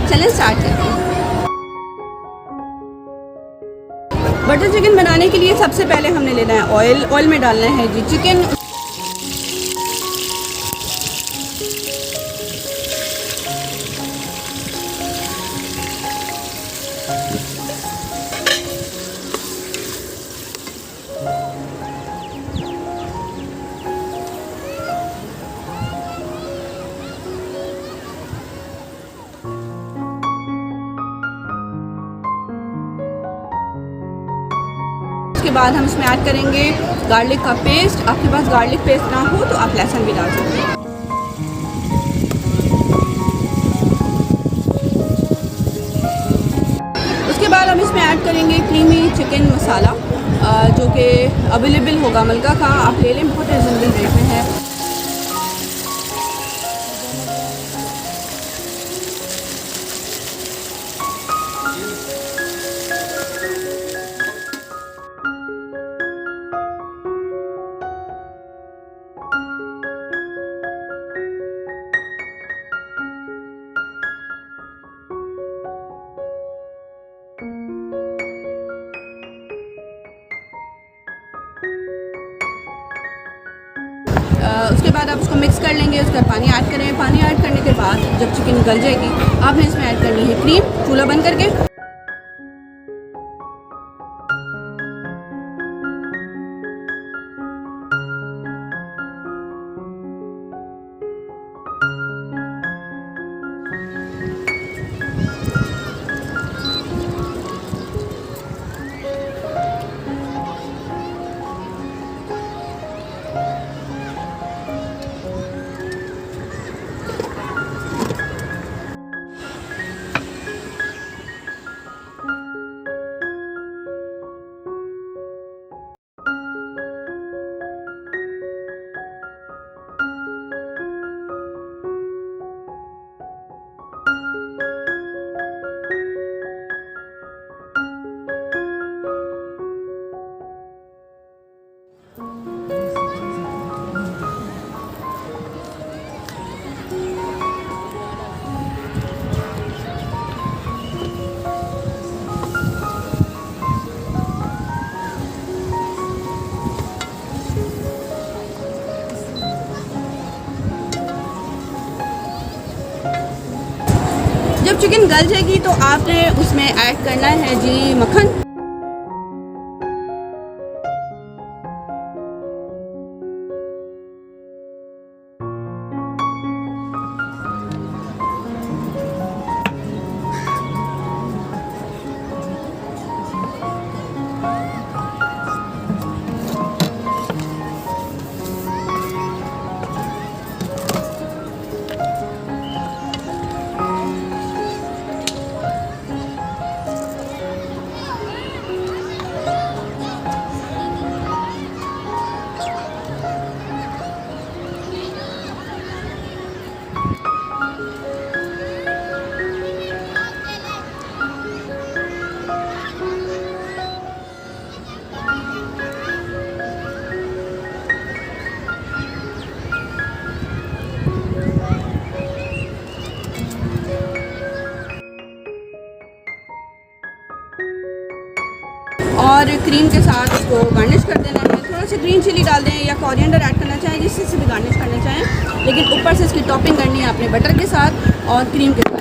चलें स्टार्ट करते हैं। बटर चिकन बनाने के लिए सबसे पहले हमने लेना है ऑयल। ऑयल में डालना है जी चिकन। उसके बाद हम इसमें ऐड करेंगे गार्लिक का पेस्ट। आपके पास गार्लिक पेस्ट ना हो तो आप लहसुन भी डाल सकते हैं। उसके बाद हम इसमें ऐड करेंगे क्रीमी चिकन मसाला, जो कि अवेलेबल होगा मलका का, आप ले लें, बहुत रिजनेबल रेट में है। उसके बाद आप उसको मिक्स कर लेंगे। उसका पानी ऐड करें। पानी ऐड करने के बाद जब चिकन गल जाएगी, आपने इसमें ऐड करनी है क्रीम। चूल्हा बंद करके जब चिकन गल जाएगी तो आपने उसमें ऐड करना है जी मक्खन। और क्रीम के साथ उसको गार्निश कर देना है। थोड़ा सा ग्रीन चिली डाल दें या कोरिएंडर ऐड करना चाहें, जिससे भी गार्निश करना चाहें, लेकिन ऊपर से इसकी टॉपिंग करनी है आपने बटर के साथ और क्रीम के साथ।